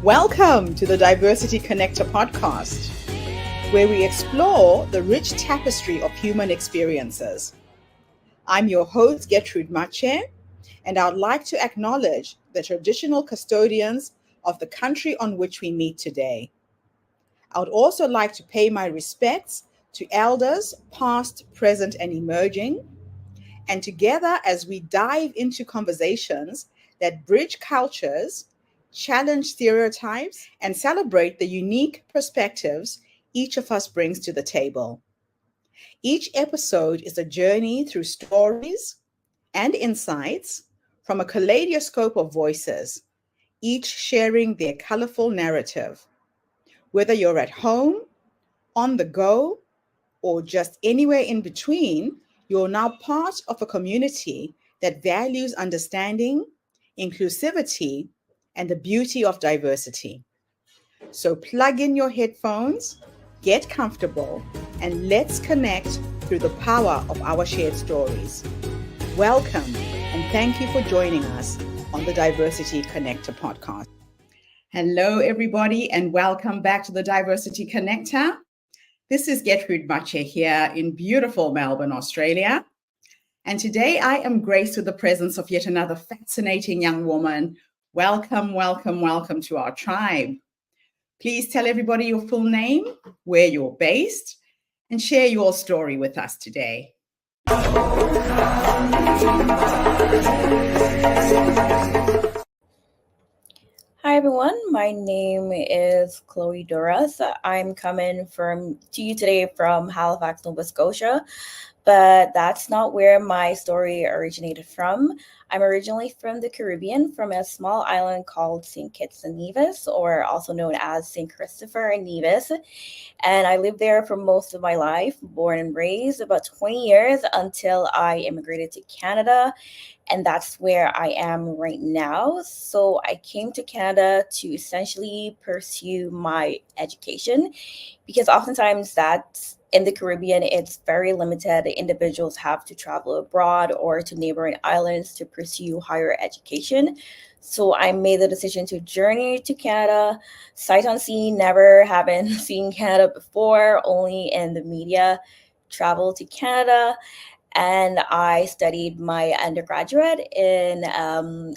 Welcome to the Diversity Connector podcast, where we explore the rich tapestry of human experiences. I'm your host, Gertrude Mache, and I'd like to acknowledge the traditional custodians of the country on which we meet today. I would also like to pay my respects to elders, past, present, and emerging, and together as we dive into conversations that bridge cultures, challenge stereotypes, and celebrate the unique perspectives each of us brings to the table. Each episode is a journey through stories and insights from a kaleidoscope of voices, each sharing their colorful narrative. Whether you're at home, on the go, or just anywhere in between, you're now part of a community that values understanding, inclusivity, and the beauty of diversity. So plug in your headphones, get comfortable, and let's connect through the power of our shared stories. Welcome, and thank you for joining us on the Diversity Connector podcast. Hello, everybody, and welcome back to the Diversity Connector. This is Gertrude Mache here in beautiful Melbourne, Australia. And today I am graced with the presence of yet another fascinating young woman. Welcome, welcome, welcome to our tribe. Please tell everybody your full name, where you're based, and share your story with us today. Hi everyone, my name is Chloe DeRosa. I'm coming to you today from Halifax, Nova Scotia, but that's not where my story originated from. I'm originally from the Caribbean, from a small island called St. Kitts and Nevis, or also known as St. Christopher and Nevis. And I lived there for most of my life, born and raised, about 20 years until I immigrated to Canada. And that's where I am right now. So I came to Canada to essentially pursue my education, because oftentimes that's in the Caribbean, it's very limited. Individuals have to travel abroad or to neighboring islands to pursue higher education. So I made the decision to journey to Canada, sight unseen, never having seen Canada before, only in the media, travel to Canada. And I studied my undergraduate in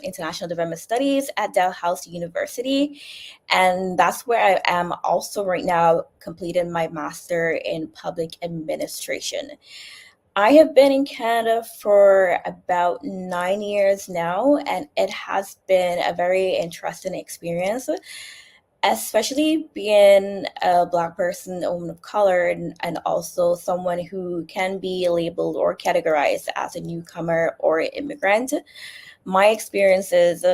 international development studies at Dalhousie University. And that's where I am also right now, completing my master in public administration. I have been in Canada for about 9 years now, and it has been a very interesting experience, especially being a Black person, a woman of color, and also someone who can be labeled or categorized as a newcomer or immigrant. My experiences,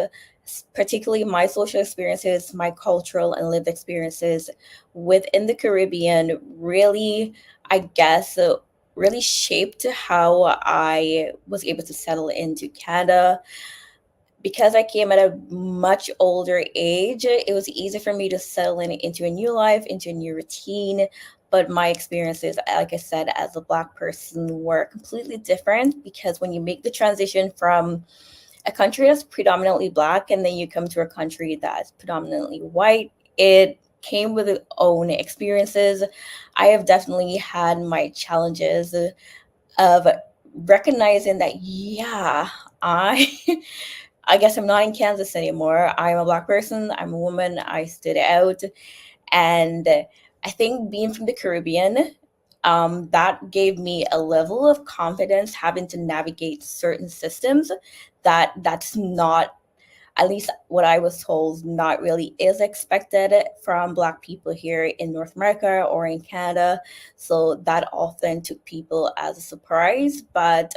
particularly my social experiences, my cultural and lived experiences within the Caribbean, really, I guess, really shaped how I was able to settle into Canada. Because I came at a much older age, it was easy for me to settle into a new life, into a new routine. But my experiences, like I said, as a Black person were completely different, because when you make the transition from a country that's predominantly Black and then you come to a country that's predominantly white, it came with its own experiences. I have definitely had my challenges of recognizing that, yeah, I guess I'm not in Kansas anymore. I'm a Black person. I'm a woman. I stood out. And I think being from the Caribbean, that gave me a level of confidence, having to navigate certain systems that's not, at least what I was told, not really is expected from Black people here in North America or in Canada. So that often took people as a surprise. But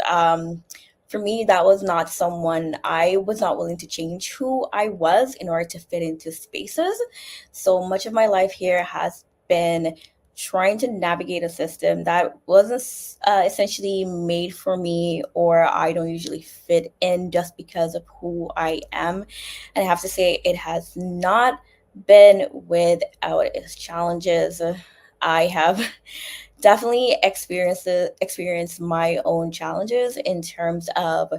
for me, that was not someone, I was not willing to change who I was in order to fit into spaces. So much of my life here has been trying to navigate a system that wasn't essentially made for me, or I don't usually fit in just because of who I am. And I have to say, it has not been without its challenges. I have definitely experienced my own challenges in terms of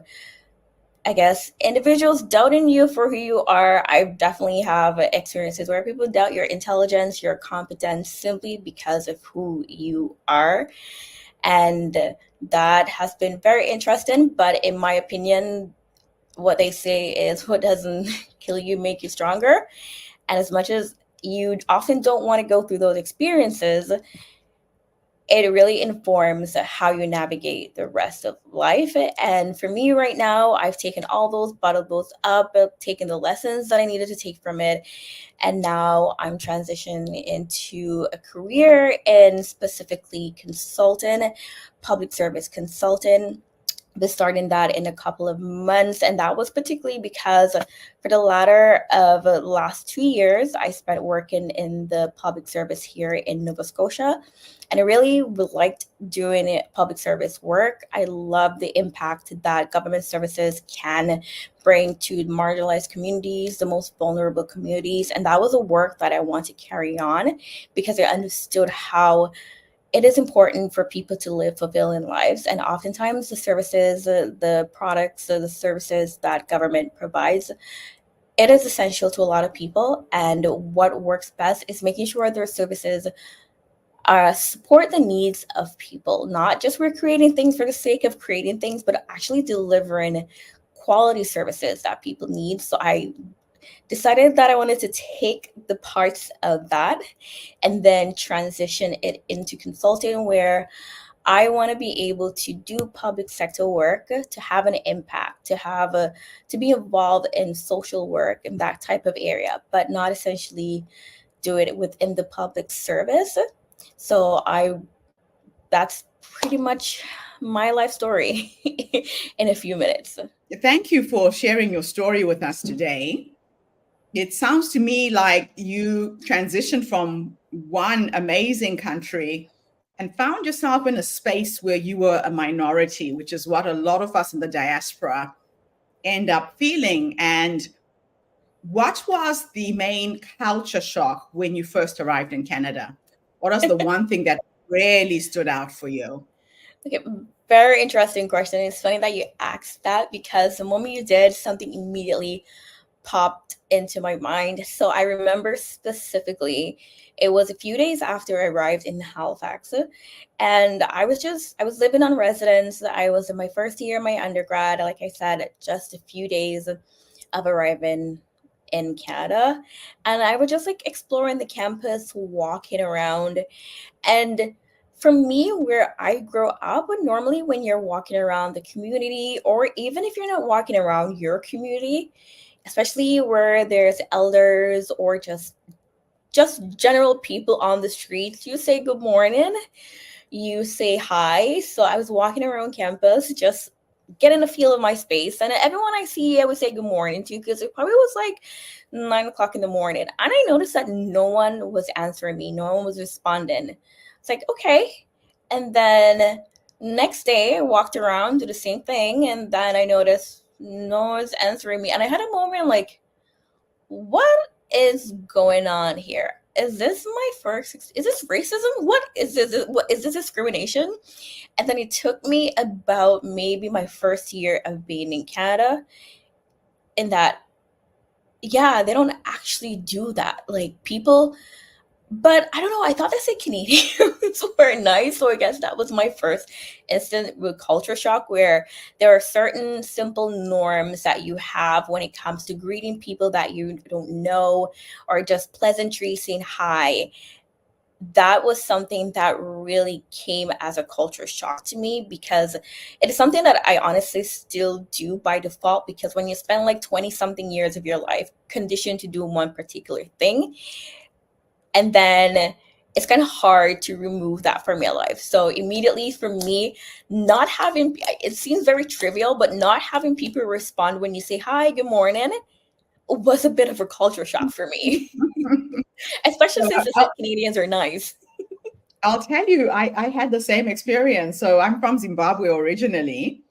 I guess, individuals doubting you for who you are. I definitely have experiences where people doubt your intelligence, your competence, simply because of who you are. And that has been very interesting. But in my opinion, what they say is what doesn't kill you make you stronger. And as much as you often don't want to go through those experiences, it really informs how you navigate the rest of life. And for me right now, I've taken all those, bottled those up, taken the lessons that I needed to take from it. And now I'm transitioning into a career in specifically consultant, public service consultant. Been starting that in a couple of months, and that was particularly because for the latter of the last 2 years I spent working in the public service here in Nova Scotia, and I really liked doing it, public service work. I love the impact that government services can bring to marginalized communities, the most vulnerable communities, and that was a work that I want to carry on because I understood how it is important for people to live fulfilling lives. And oftentimes the services, the products, the services that government provides, it is essential to a lot of people. And what works best is making sure their services support the needs of people, not just we're creating things for the sake of creating things, but actually delivering quality services that people need. So I decided that I wanted to take the parts of that and then transition it into consulting, where I want to be able to do public sector work, to have an impact, to be involved in social work in that type of area, but not essentially do it within the public service. So that's pretty much my life story in a few minutes. Thank you for sharing your story with us today. It sounds to me like you transitioned from one amazing country and found yourself in a space where you were a minority, which is what a lot of us in the diaspora end up feeling. And what was the main culture shock when you first arrived in Canada? What was the one thing that really stood out for you? Okay, very interesting question. It's funny that you asked that because the moment you did, something immediately popped into my mind. So I remember specifically, it was a few days after I arrived in Halifax, and I was living on residence. I was in my first year of my undergrad, like I said, just a few days of arriving in Canada, and I was just like exploring the campus, walking around. And for me, where I grew up, normally when you're walking around the community, or even if you're not walking around your community, especially where there's elders or just general people on the streets, you say good morning, you say hi. So I was walking around campus, just getting a feel of my space, and everyone I see, I would say good morning to, because it probably was like 9 o'clock in the morning, and I noticed that no one was answering me, no one was responding. It's like, okay. And then next day I walked around, do the same thing, and then I noticed no one's answering me, and I had a moment like, what is going on here? Is this my first? Is this racism? What is this? What is this discrimination? And then it took me about maybe my first year of being in Canada, in that, yeah, they don't actually do that. Like people, but I don't know. I thought they said Canadians were nice, so I guess that was my first instant with culture shock, where there are certain simple norms that you have when it comes to greeting people that you don't know, or just pleasantry, saying hi. That was something that really came as a culture shock to me, because it is something that I honestly still do by default, because when you spend like 20 something years of your life conditioned to do one particular thing, and then it's kind of hard to remove that from your life. So immediately for me, not having, it seems very trivial, but not having people respond when you say hi, good morning, was a bit of a culture shock for me, especially So since they said Canadians are nice. I'll tell you, I had the same experience. So I'm from Zimbabwe originally,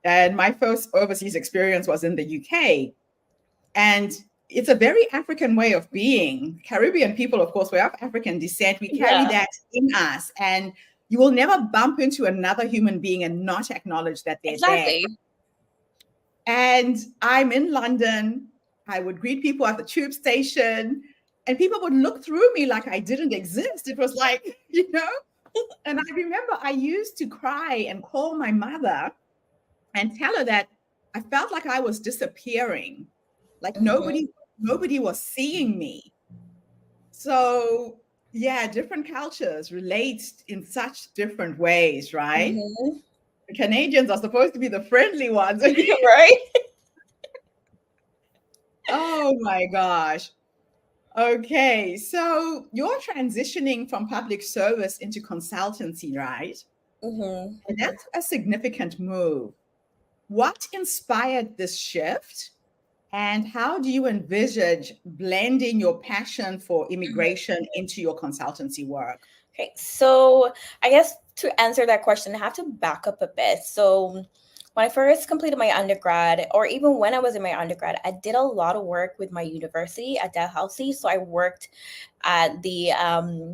and my first overseas experience was in the UK. And it's a very African way of being. Caribbean people, of course, we're of African descent. We carry Yeah, that in us. And you will never bump into another human being and not acknowledge that they're there. exactly. And I'm in London. I would greet people at the tube station, and people would look through me like I didn't exist. It was like, and I remember I used to cry and call my mother and tell her that I felt like I was disappearing, like Mhm. nobody was seeing me. So yeah, different cultures relate in such different ways, right? Mhm. The Canadians are supposed to be the friendly ones. Right? Oh my gosh. Okay, so you're transitioning from public service into consultancy, right? Mhm. And that's a significant move. What inspired this shift? And how do you envisage blending your passion for immigration into your consultancy work? Okay, so I guess to answer that question, I have to back up a bit. So when I first completed my undergrad, or even when I was in my undergrad, I did a lot of work with my university at Dalhousie. So I worked at the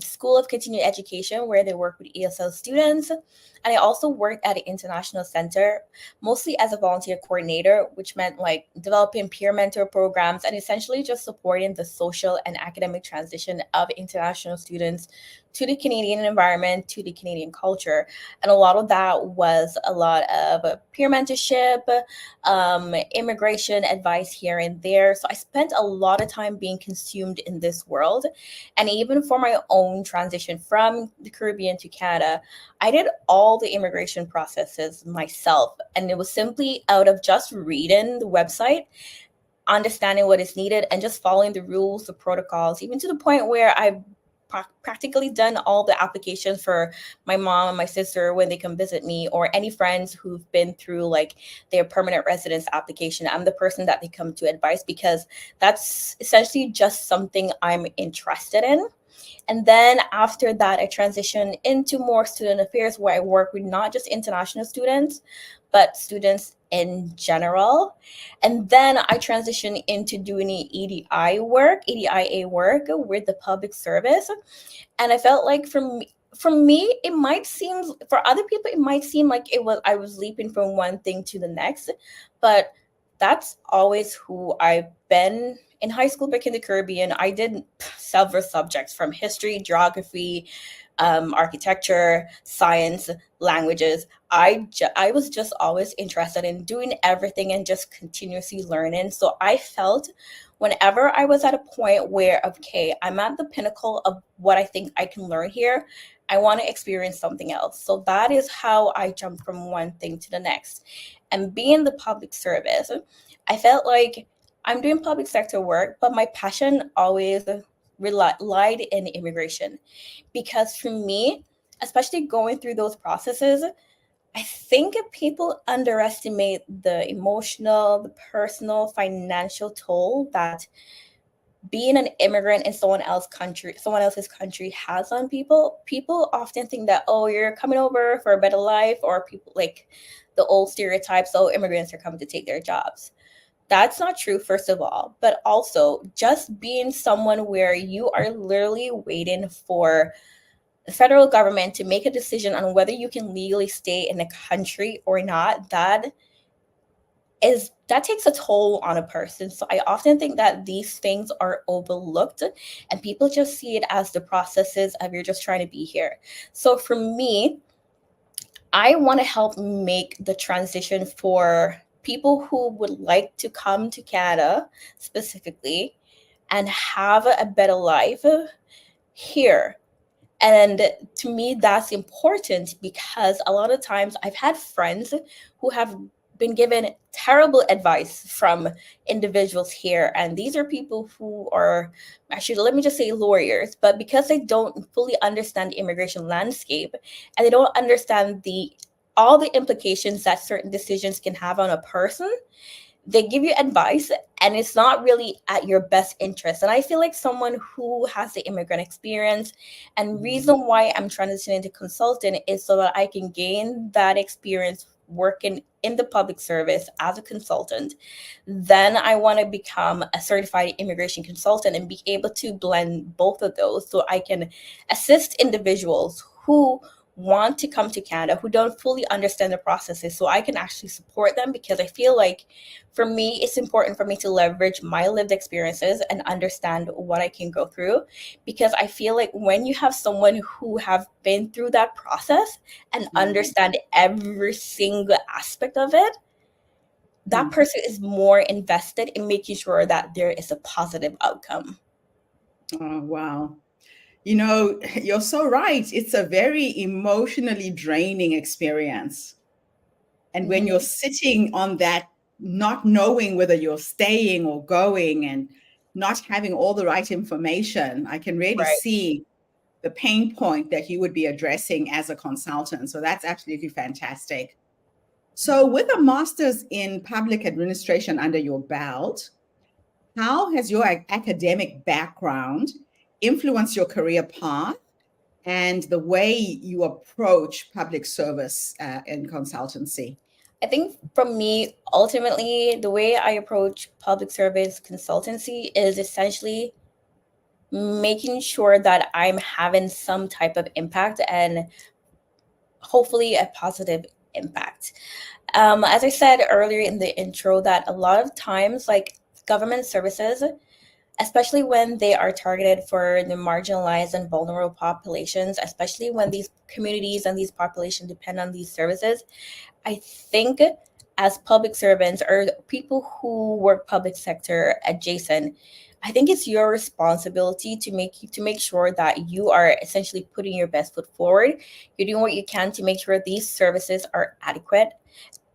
School of Continuing Education, where they work with ESL students. And I also worked at the International Center, mostly as a volunteer coordinator, which meant like developing peer mentor programs and essentially just supporting the social and academic transition of international students to the Canadian environment, to the Canadian culture. And a lot of that was a lot of peer mentorship, immigration advice here and there. So I spent a lot of time being consumed in this world. And even for my own transition from the Caribbean to Canada, I did all the immigration processes myself. And it was simply out of just reading the website, understanding what is needed, and just following the rules, the protocols, even to the point where I've practically done all the applications for my mom and my sister when they come visit me, or any friends who've been through like their permanent residence application. I'm the person that they come to advise because that's essentially just something I'm interested in. And then after that, I transitioned into more student affairs where I work with not just international students, but students in general. And then I transitioned into doing EDIA work with the public service. And I felt like from me, it might seem, for other people, it might seem like I was leaping from one thing to the next, but that's always who I've been. In high school back in the Caribbean, I did several subjects from history, geography, architecture, science, languages. I was just always interested in doing everything and just continuously learning. So I felt whenever I was at a point where, okay, I'm at the pinnacle of what I think I can learn here, I want to experience something else. So that is how I jumped from one thing to the next. And being the public service, I felt like I'm doing public sector work, but my passion always lied in immigration. Because for me, especially going through those processes, I think people underestimate the emotional, the personal, financial toll that being an immigrant in someone else's country has on people. People often think that, oh, you're coming over for a better life, or people like the old stereotypes, oh, immigrants are coming to take their jobs. That's not true, first of all, but also just being someone where you are literally waiting for the federal government to make a decision on whether you can legally stay in the country or not, that takes a toll on a person. So I often think that these things are overlooked and people just see it as the processes of you're just trying to be here. So for me, I want to help make the transition for people who would like to come to Canada specifically and have a better life here. And to me, that's important because a lot of times I've had friends who have been given terrible advice from individuals here. And these are people who are actually, let me just say lawyers, but because they don't fully understand the immigration landscape and they don't understand all the implications that certain decisions can have on a person, they give you advice and it's not really at your best interest. And I feel like someone who has the immigrant experience, and reason why I'm transitioning to consultant is so that I can gain that experience working in the public service as a consultant. Then I want to become a certified immigration consultant and be able to blend both of those so I can assist individuals who want to come to Canada, who don't fully understand the processes, so I can actually support them, because I feel like for me, it's important for me to leverage my lived experiences and understand what I can go through, because I feel like when you have someone who have been through that process and understand every single aspect of it, that person is more invested in making sure that there is a positive outcome. Oh, wow. You know, you're so right. It's a very emotionally draining experience. And when you're sitting on that, not knowing whether you're staying or going and not having all the right information, I can really Right. see the pain point that you would be addressing as a consultant. So that's absolutely fantastic. So, with a master's in public administration under your belt, how has your academic background influenced your career path and the way you approach public service and consultancy? I think for me, ultimately, the way I approach public service consultancy is essentially making sure that I'm having some type of impact, and hopefully a positive impact. As I said earlier in the intro, that a lot of times, like government services, especially when they are targeted for the marginalized and vulnerable populations, especially when these communities and these populations depend on these services, I think as public servants or people who work public sector adjacent, I think it's your responsibility to make sure that you are essentially putting your best foot forward. You're doing what you can to make sure these services are adequate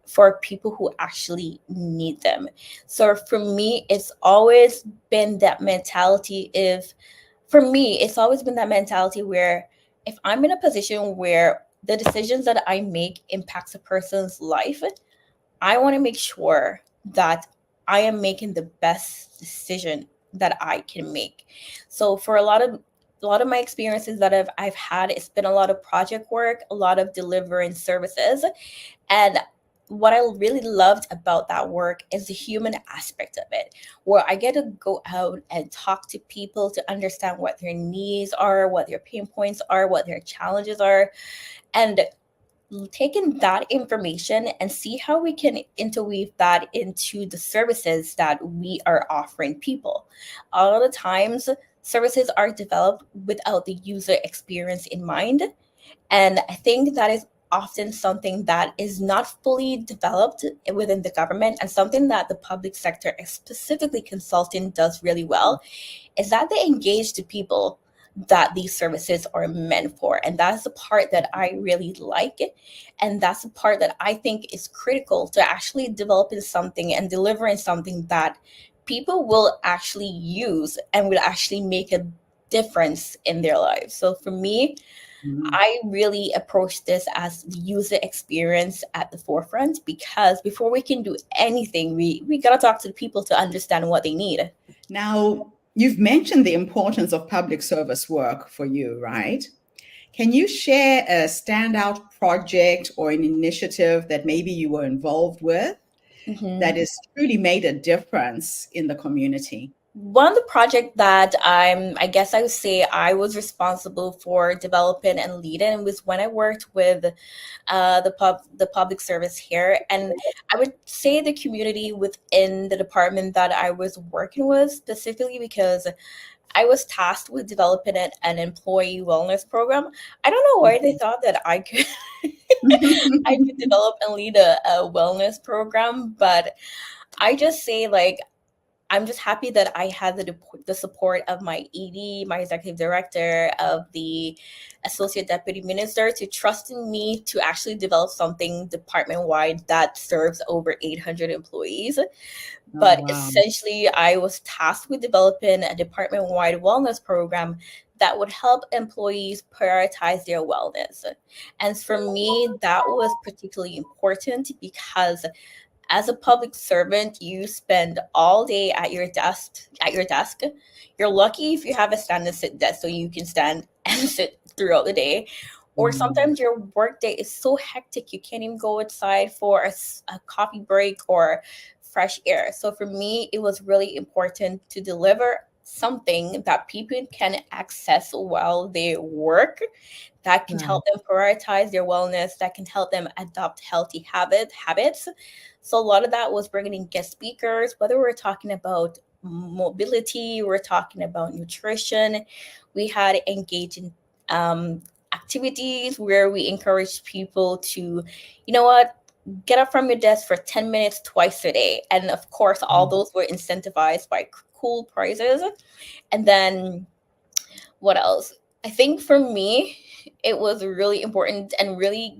for people who actually need them. So for me, it's always been that mentality. It's always been that mentality where if I'm in a position where the decisions that I make impacts a person's life, I want to make sure that I am making the best decision that I can make. So for a lot of my experiences that I've had, it's been a lot of project work, a lot of delivering services. And what I really loved about that work is the human aspect of it, where I get to go out and talk to people to understand what their needs are, what their pain points are, what their challenges are, and taking that information and see how we can interweave that into the services that we are offering people. A lot of times, services are developed without the user experience in mind. And I think that is often something that is not fully developed within the government, and something that the public sector, specifically consulting, does really well, is that they engage the people that these services are meant for. And that's the part that I really like. And that's the part that I think is critical to actually developing something and delivering something that people will actually use and will actually make a difference in their lives. So for me, I really approach this as the user experience at the forefront, because before we can do anything, we got to talk to the people to understand what they need. Now, you've mentioned the importance of public service work for you, right? Can you share a standout project or an initiative that maybe you were involved with that has truly made a difference in the community? One of the project that I guess I would say I was responsible for developing and leading was when I worked with the public service here, and I would say the community within the department that I was working with, specifically because I was tasked with developing an employee wellness program. I don't know why they thought that I could I could develop and lead a wellness program, but I just say, like, I'm just happy that I had the support of my ED, my executive director, of the associate deputy minister, to trust in me to actually develop something department wide that serves over 800 employees. But Wow. essentially, I was tasked with developing a department wide wellness program that would help employees prioritize their wellness. And for me, that was particularly important because as a public servant, you spend all day at your desk. You're lucky if you have a stand and sit desk, so you can stand and sit throughout the day. Or sometimes your work day is so hectic you can't even go outside for a coffee break or fresh air. So for me, it was really important to deliver something that people can access while they work, that can Right. help them prioritize their wellness, that can help them adopt healthy habits. So a lot of that was bringing in guest speakers, whether we're talking about mobility, we're talking about nutrition. We had engaging activities where we encouraged people to, you know what, get up from your desk for 10 minutes twice a day. And of course, all those were incentivized by cool prizes. And then what else? I think for me, it was really important and really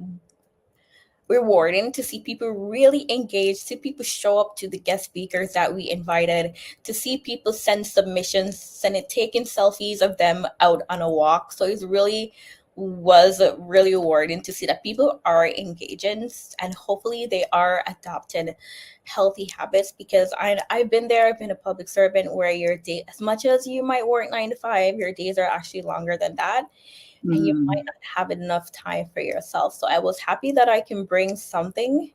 rewarding to see people really engage, see people show up to the guest speakers that we invited, to see people send submissions, send it, taking selfies of them out on a walk. So it was really rewarding to see that people are engaging and hopefully they are adopting healthy habits, because I've been there. I've been a public servant where your day, as much as you might work 9 to 5, your days are actually longer than that, and you might not have enough time for yourself. So I was happy that I can bring something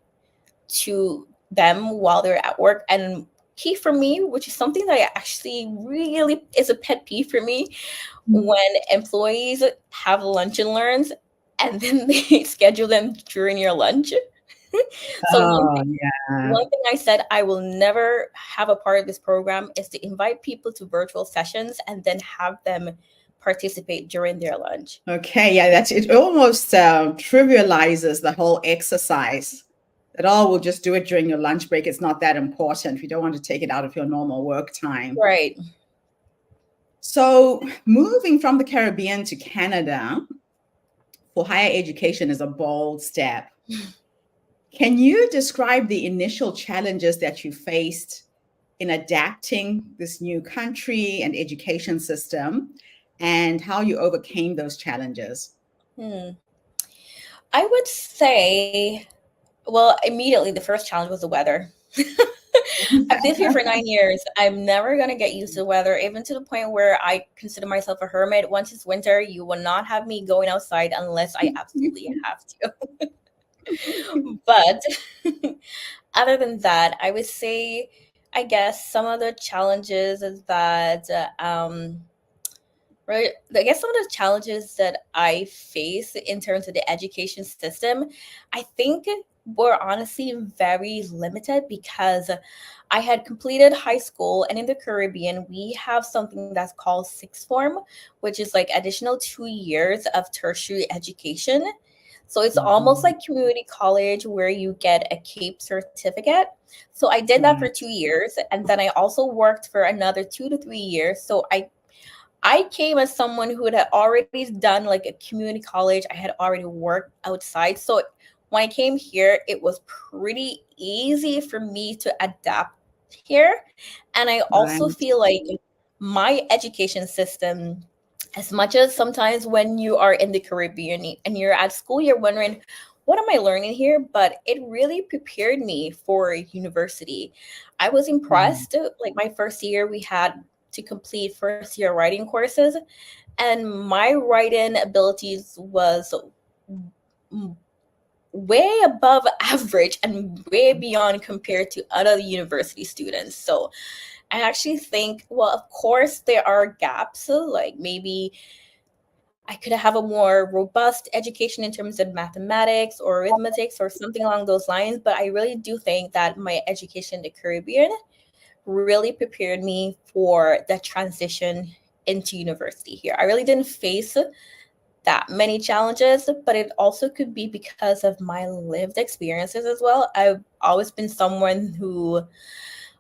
to them while they're at work. And key for me, which is something that I actually really is a pet peeve for me, when employees have lunch and learns and then they schedule them during your lunch. So Oh, yeah. one thing I said I will never have a part of this program is to invite people to virtual sessions and then have them participate during their lunch. Okay, yeah, that's it. Almost trivializes the whole exercise. That all we'll just do it during your lunch break. It's not that important. We don't want to take it out of your normal work time. Right. So, moving from the Caribbean to Canada for higher education is a bold step. Can you describe the initial challenges that you faced in adapting this new country and education system, and how you overcame those challenges? I would say, well, immediately the first challenge was the weather. I've lived here for 9 years. I'm never going to get used to the weather, even to the point where I consider myself a hermit. Once it's winter, you will not have me going outside unless I absolutely have to. But other than that, I would say, I guess some of the challenges is that, right, I guess some of the challenges that I face in terms of the education system, I think were honestly very limited, because I had completed high school, and in the Caribbean, we have something that's called sixth form, which is like additional 2 years of tertiary education. So it's almost like community college where you get a CAPE certificate. So I did that for 2 years, and then I also worked for another 2 to 3 years. So I came as someone who had already done like a community college. I had already worked outside. So when I came here, it was pretty easy for me to adapt here. And I also Right. feel like my education system, as much as sometimes when you are in the Caribbean and you're at school, you're wondering, what am I learning here? But it really prepared me for university. I was impressed. Like my first year, we had to complete first year writing courses, and my writing abilities was way above average and way beyond compared to other university students. So I actually think, well, of course there are gaps, like maybe I could have a more robust education in terms of mathematics or arithmetics or something along those lines, but I really do think that my education in the Caribbean really prepared me for the transition into university here. I really didn't face that many challenges, but it also could be because of my lived experiences as well. I've always been someone who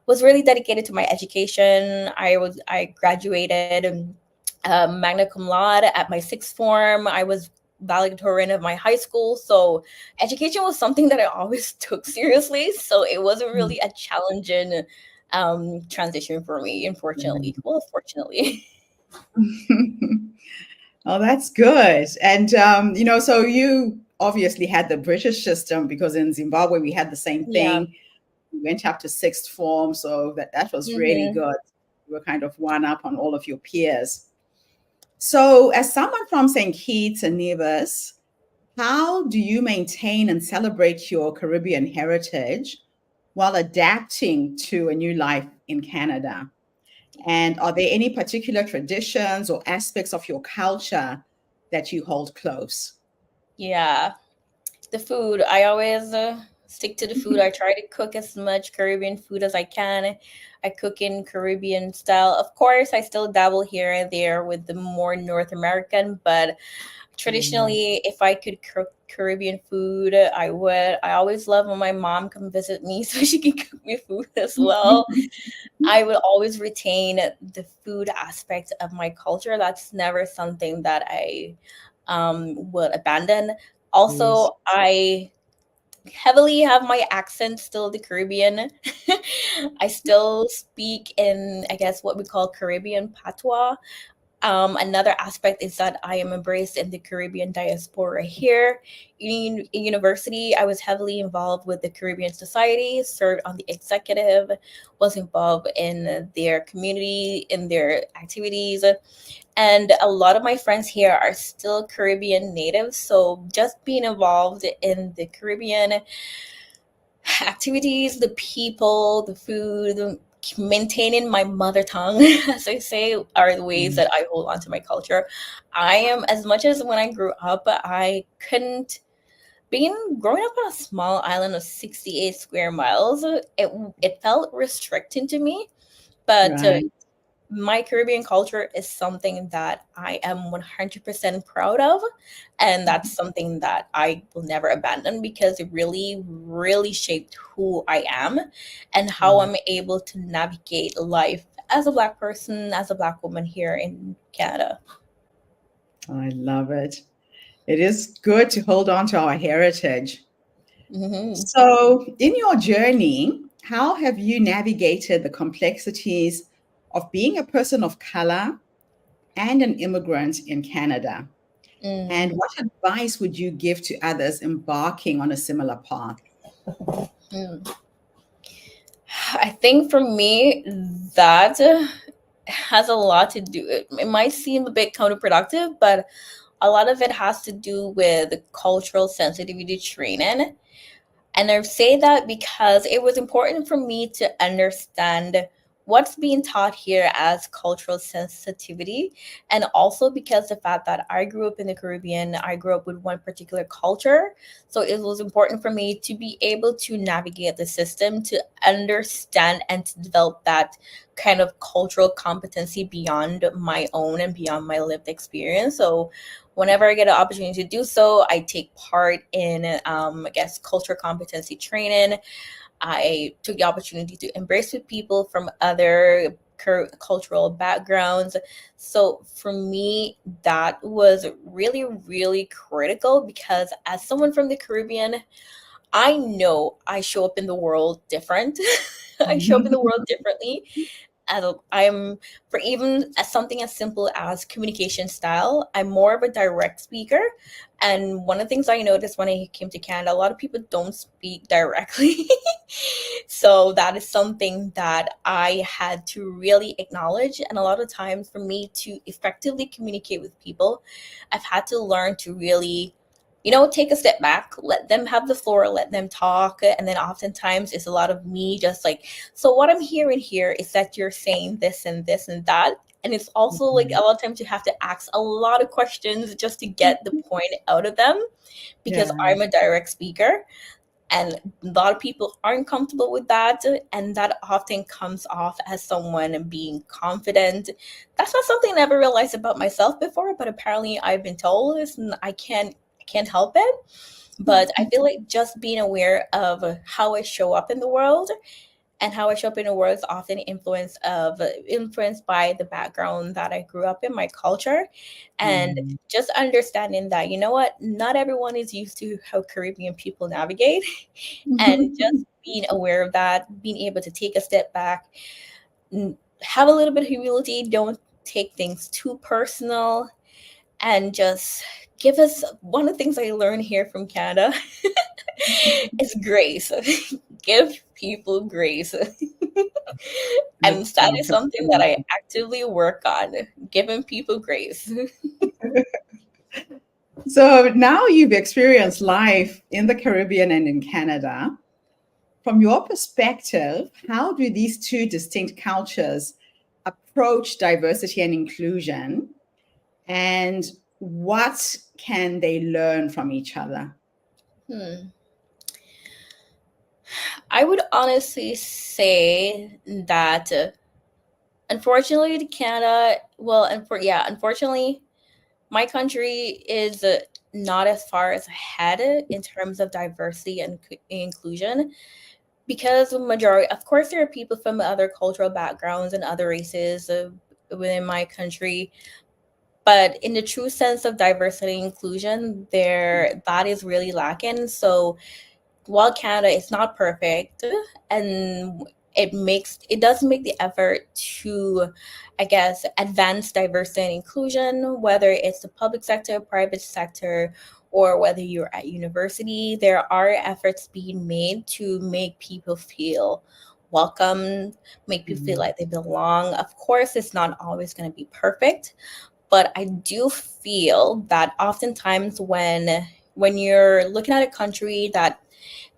was really dedicated to my education. I graduated magna cum laude at my sixth form. I was valedictorian of my high school. So education was something that I always took seriously. So it wasn't really a challenging transition for me, unfortunately. Well, fortunately. Oh, that's good. And, so you obviously had the British system, because in Zimbabwe we had the same Yeah. thing. We went up to sixth form, so that was really Mm-hmm. good. You were kind of one up on all of your peers. So, as someone from St. Kitts and Nevis, how do you maintain and celebrate your Caribbean heritage while adapting to a new life in Canada? And are there any particular traditions or aspects of your culture that you hold close? Yeah, the food. I always stick to the food. I try to cook as much Caribbean food as I can. I cook in Caribbean style. Of course, I still dabble here and there with the more North American, but traditionally, if I could cook Caribbean food, I would. I always love when my mom come visit me so she can cook me food as well. I would always retain the food aspect of my culture. That's never something that I would abandon. Yes. Also, I heavily have my accent still the Caribbean. I still speak in, I guess, what we call Caribbean patois. Another aspect is that I am embraced in the Caribbean diaspora here. In university, I was heavily involved with the Caribbean Society, served on the executive, was involved in their community, in their activities. And a lot of my friends here are still Caribbean natives. So just being involved in the Caribbean activities, the people, the food, maintaining my mother tongue, as I say, are the ways that I hold on to my culture. I am, as much as when I grew up, I couldn't, being growing up on a small island of 68 square miles, it felt restricting to me. But Right. my Caribbean culture is something that I am 100% proud of. And that's something that I will never abandon because it really, really shaped who I am and how Right. I'm able to navigate life as a Black person, as a Black woman here in Canada. I love it. It is good to hold on to our heritage. Hmm. So, in your journey, how have you navigated the complexities of being a person of color and an immigrant in Canada? And Mm, what advice would you give to others embarking on a similar path? mm. I think for me, that has a lot to do. It might seem a bit counterproductive, but a lot of it has to do with cultural sensitivity training. And I say that because it was important for me to understand what's being taught here as cultural sensitivity. And also because the fact that I grew up in the Caribbean, I grew up with one particular culture. So it was important for me to be able to navigate the system, to understand and to develop that kind of cultural competency beyond my own and beyond my lived experience. So whenever I get an opportunity to do so, I take part in, I guess, culture competency training. I took the opportunity to embrace with people from other cultural backgrounds. So for me, that was really, really critical because as someone from the Caribbean, I know I show up in the world different. I show up in the world differently I'm for even as something as simple as communication style. I'm more of a direct speaker, and one of the things I noticed when I came to Canada, a lot of people don't speak directly. So that is something that I had to really acknowledge. And a lot of times, for me to effectively communicate with people, I've had to learn to really take a step back, let them have the floor, let them talk. And then oftentimes it's a lot of me just like, so what I'm hearing here is that you're saying this and this and that. And it's also like a lot of times you have to ask a lot of questions just to get the point out of them because Yeah. I'm a direct speaker. And a lot of people aren't comfortable with that. And that often comes off as someone being confident. That's not something I ever realized about myself before, but apparently I've been told this and I can't help it. But I feel like just being aware of how I show up in the world and how I show up in the world is often influenced by the background that I grew up in, my culture, and Mm. just understanding that not everyone is used to how Caribbean people navigate, and just being aware of that, being able to take a step back, have a little bit of humility, don't take things too personal, and just give us one of the things I learned here from Canada is grace. Give people grace. And That's that is something that I wonderful. actively work on, giving people grace. So now you've experienced life in the Caribbean and in Canada. From your perspective, how do these two distinct cultures approach diversity and inclusion, and what can they learn from each other? I would honestly say that unfortunately, Canada, unfortunately, my country is not as far as ahead in terms of diversity and inclusion, because the majority, of course, there are people from other cultural backgrounds and other races within my country, but in the true sense of diversity and inclusion, there that is really lacking. So while Canada is not perfect, and it does make the effort to, I guess, advance diversity and inclusion, whether it's the public sector, private sector, or whether you're at university, there are efforts being made to make people feel welcome, make people feel like they belong. Of course, it's not always going to be perfect, but I do feel that oftentimes when you're looking at a country that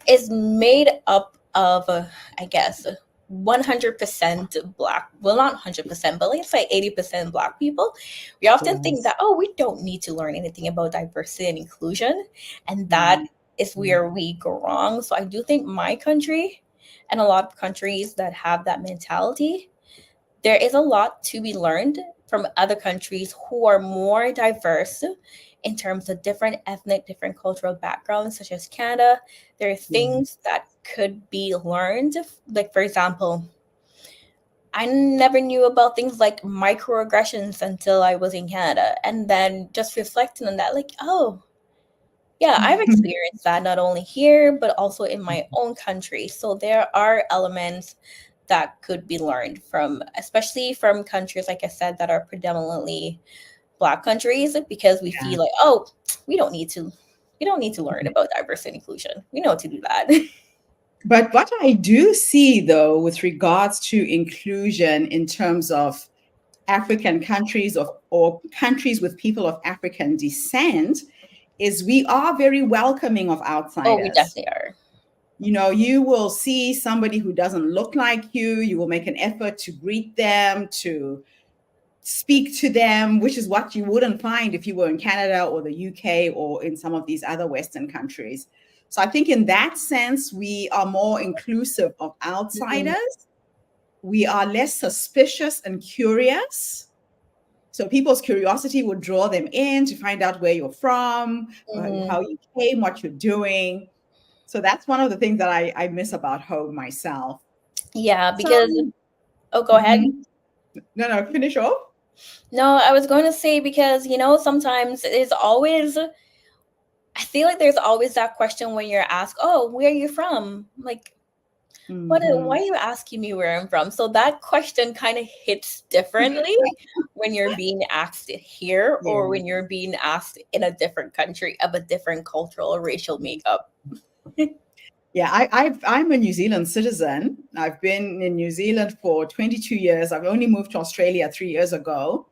is made up of, I guess, 100% Black, well, not 100%, but let's say 80% Black people, we often think that, oh, we don't need to learn anything about diversity and inclusion. And that is where we go wrong. So I do think my country and a lot of countries that have that mentality, there is a lot to be learned from other countries who are more diverse in terms of different ethnic, different cultural backgrounds, such as Canada. There are things that could be learned. Like, for example, I never knew about things like microaggressions until I was in Canada. And then just reflecting on that, like, oh, yeah, I've experienced that not only here, but also in my own country. So there are elements that could be learned from, especially from countries, like I said, that are predominantly Black countries, because we feel like, oh, we don't need to learn about diversity and inclusion. We know how to do that. But what I do see, though, with regards to inclusion in terms of African countries or countries with people of African descent, is we are very welcoming of outsiders. Oh, we definitely are. You know, you will see somebody who doesn't look like you will make an effort to greet them, to speak to them, which is what you wouldn't find if you were in Canada or the UK or in some of these other Western countries. So I think in that sense, we are more inclusive of outsiders. We are less suspicious and curious. So people's curiosity would draw them in to find out where you're from, how you came, what you're doing. So that's one of the things that I miss about home myself. Yeah, because go ahead. No, finish off. No, I was going to say, because, sometimes there's always, I feel like there's always that question when you're asked, oh, where are you from? Like, why are you asking me where I'm from? So that question kind of hits differently when you're being asked it here or when you're being asked in a different country of a different cultural or racial makeup. Yeah, I'm a New Zealand citizen. I've been in New Zealand for 22 years. I've only moved to Australia 3 years ago.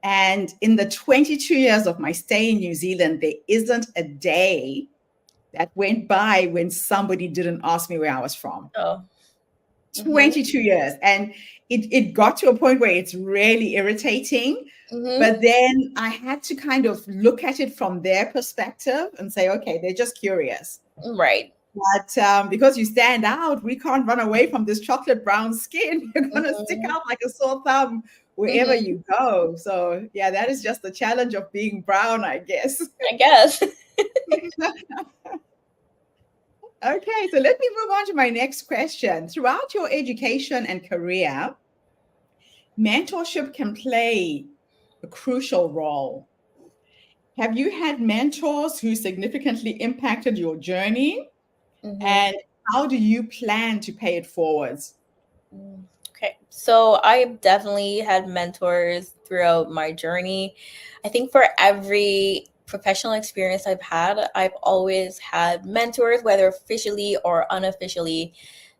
And in the 22 years of my stay in New Zealand, there isn't a day that went by when somebody didn't ask me where I was from. Oh. 22 years. And it got to a point where it's really irritating. But then I had to kind of look at it from their perspective and say, okay, they're just curious. Right. But because you stand out, we can't run away from this chocolate brown skin. You're going to stick out like a sore thumb wherever you go. So, yeah, that is just the challenge of being brown, I guess. I guess. Okay, so let me move on to my next question. Throughout your education and career, mentorship can play a crucial role. Have you had mentors who significantly impacted your journey? And how do you plan to pay it forwards? Okay, so I've definitely had mentors throughout my journey. I think for every professional experience I've had, I've always had mentors, whether officially or unofficially,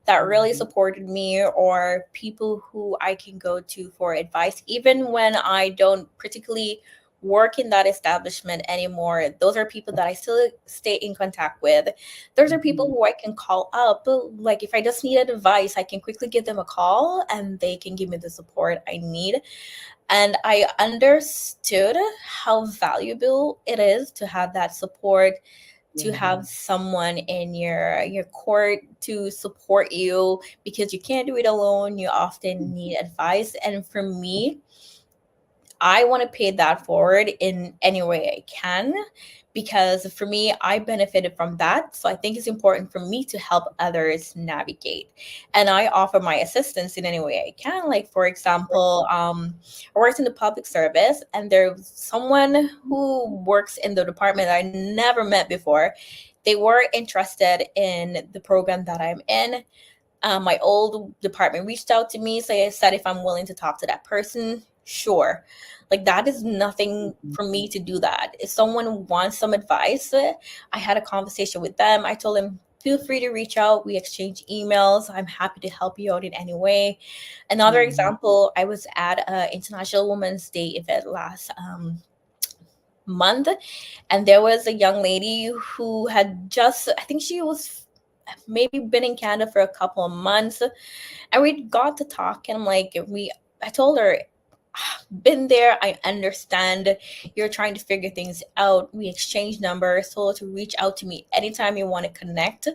that really supported me, or people who I can go to for advice, even when I don't particularly work in that establishment anymore, those are people that I still stay in contact with. Those are people who I can call up. Like if I just need advice, I can quickly give them a call and they can give me the support I need. And I understood how valuable it is to have that support, to have someone in your court to support you, because you can't do it alone. You often need advice. And for me, I want to pay that forward in any way I can, because for me, I benefited from that. So I think it's important for me to help others navigate. And I offer my assistance in any way I can. Like, for example, I worked in the public service, and there's someone who works in the department that I never met before. They were interested in the program that I'm in. My old department reached out to me, so I said if I'm willing to talk to that person, sure. Like that is nothing for me to do that. If someone wants some advice, I had a conversation with them. I told them, feel free to reach out. We exchange emails. I'm happy to help you out in any way. Another example, I was at an International Women's Day event last month, and there was a young lady who had just, I think she was maybe been in Canada for a couple of months, and we got to talk, and I'm like, I told her, been there, I understand you're trying to figure things out. We exchanged numbers, told her to reach out to me anytime you want to connect.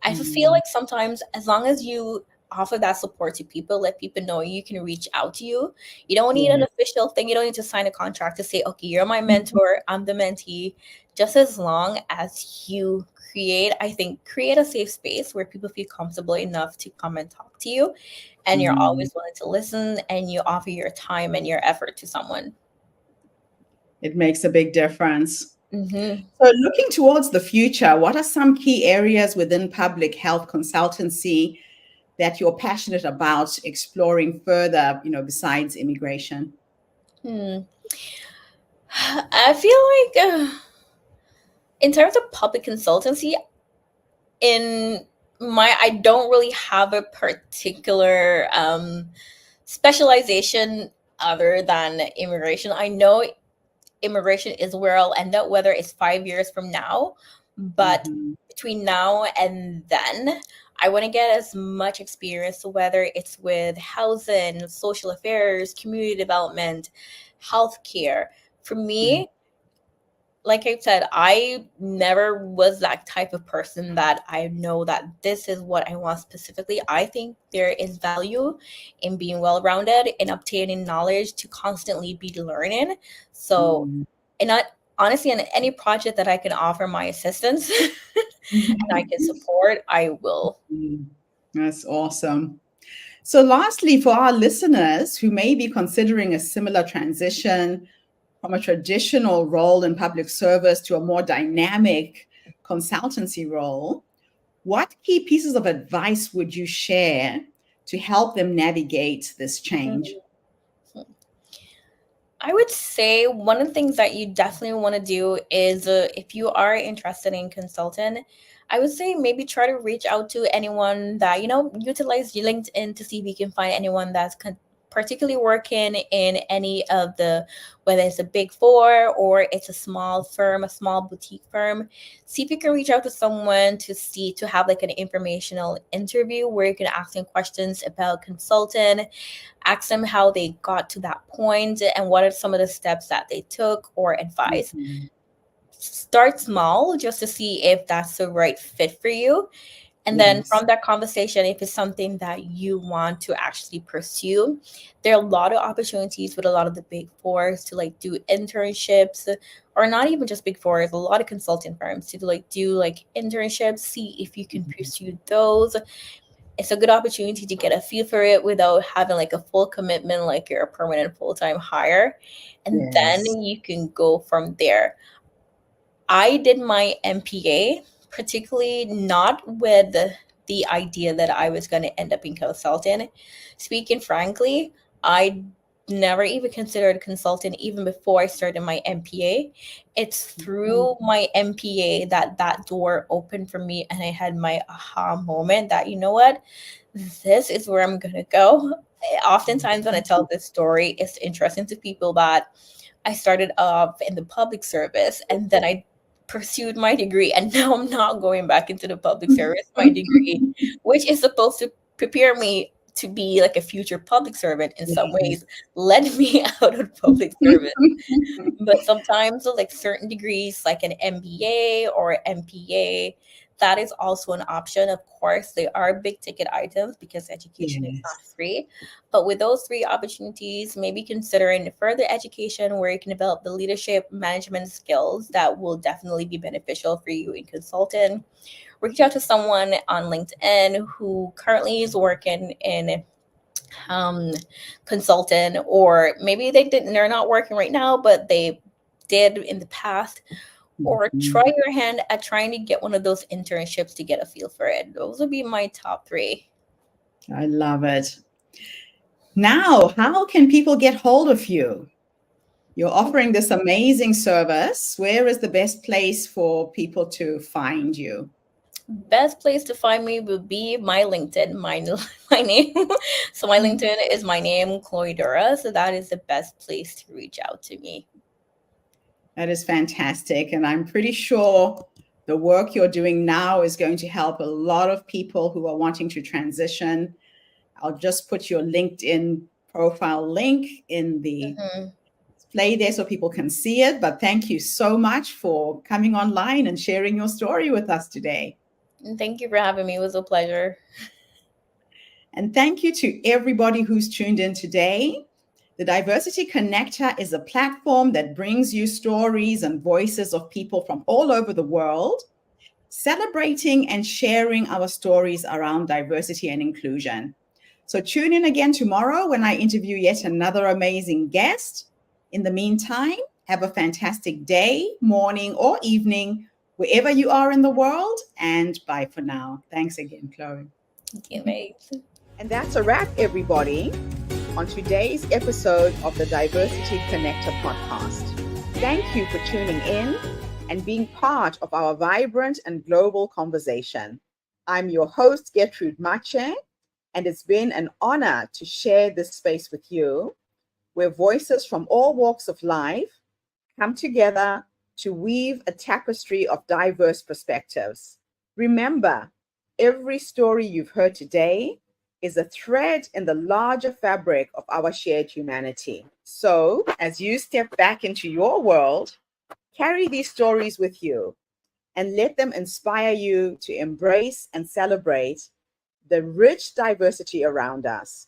I feel like sometimes as long as you offer that support to people, let people know you can reach out to you. You don't need an official thing. You don't need to sign a contract to say, okay, you're my mentor, I'm the mentee. Just as long as you create a safe space where people feel comfortable enough to come and talk to you, and you're always willing to listen, and you offer your time and your effort to someone. It makes a big difference. Mm-hmm. So looking towards the future, what are some key areas within public health consultancy that you're passionate about exploring further, besides immigration? I feel like in terms of public consultancy, I don't really have a particular specialization other than immigration. I know immigration is where I'll end up, whether it's 5 years from now, but between now and then, I want to get as much experience, whether it's with housing, social affairs, community development, healthcare. For me, like I said, I never was that type of person that I know that this is what I want specifically. I think there is value in being well-rounded, in obtaining knowledge, to constantly be learning. So, and not honestly, in any project that I can offer my assistance and I can support, I will. That's awesome. So lastly, for our listeners who may be considering a similar transition from a traditional role in public service to a more dynamic consultancy role, what key pieces of advice would you share to help them navigate this change? I would say one of the things that you definitely want to do is if you are interested in consulting, I would say maybe try to reach out to anyone that, utilize your LinkedIn to see if you can find anyone that's particularly working in any of whether it's a big four or it's a small firm, a small boutique firm. See if you can reach out to someone to have like an informational interview where you can ask them questions about consulting, ask them how they got to that point and what are some of the steps that they took or advice. Start small just to see if that's the right fit for you. And then from that conversation, if it's something that you want to actually pursue, there are a lot of opportunities with a lot of the big fours to do internships, or not even just big fours, a lot of consulting firms to do internships, see if you can pursue those. It's a good opportunity to get a feel for it without having a full commitment, like you're a permanent full-time hire. And then you can go from there. I did my MPA, particularly not with the idea that I was going to end up in consulting. Speaking frankly, I never even considered consulting even before I started my MPA. It's through my MPA that door opened for me, and I had my aha moment that, you know what, this is where I'm going to go. Oftentimes when I tell this story, it's interesting to people that I started off in the public service and then I pursued my degree, and now I'm not going back into the public service. My degree, which is supposed to prepare me to be like a future public servant, in some ways led me out of public service. But sometimes like certain degrees like an MBA or MPA, that is also an option. Of course, they are big ticket items because education is not free. But with those three opportunities, maybe considering further education where you can develop the leadership management skills that will definitely be beneficial for you in consulting. Reach out to someone on LinkedIn who currently is working in consultant, or maybe they're not working right now, but they did in the past, or try your hand at trying to get one of those internships to get a feel for it. Those would be my top three. I love it. Now, how can people get hold of you? You're offering this amazing service. Where is the best place for people to find you? Best place to find me would be my LinkedIn, my name. So my LinkedIn is my name, Chloe Doras. So that is the best place to reach out to me. That is fantastic. And I'm pretty sure the work you're doing now is going to help a lot of people who are wanting to transition. I'll just put your LinkedIn profile link in the display there so people can see it. But thank you so much for coming online and sharing your story with us today. And thank you for having me. It was a pleasure. And thank you to everybody who's tuned in today. The Diversity Connector is a platform that brings you stories and voices of people from all over the world, celebrating and sharing our stories around diversity and inclusion. So tune in again tomorrow when I interview yet another amazing guest. In the meantime, have a fantastic day, morning, or evening, wherever you are in the world, and bye for now. Thanks again, Chloe. Thank you, mate. And that's a wrap, everybody, on today's episode of the Diversity Connector podcast. Thank you for tuning in and being part of our vibrant and global conversation. I'm your host, Gertrude Mache, and it's been an honor to share this space with you, where voices from all walks of life come together to weave a tapestry of diverse perspectives. Remember, every story you've heard today is a thread in the larger fabric of our shared humanity. So, as you step back into your world, carry these stories with you and let them inspire you to embrace and celebrate the rich diversity around us.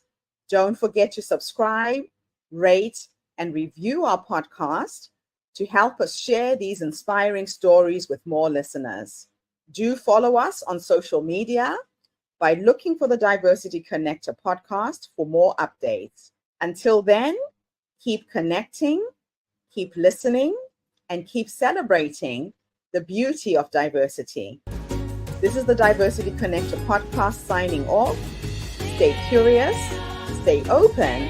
Don't forget to subscribe, rate, and review our podcast to help us share these inspiring stories with more listeners. Do follow us on social media by looking for the Diversity Connector podcast for more updates. Until then, keep connecting, keep listening, and keep celebrating the beauty of diversity. This is the Diversity Connector podcast signing off. Stay curious, stay open,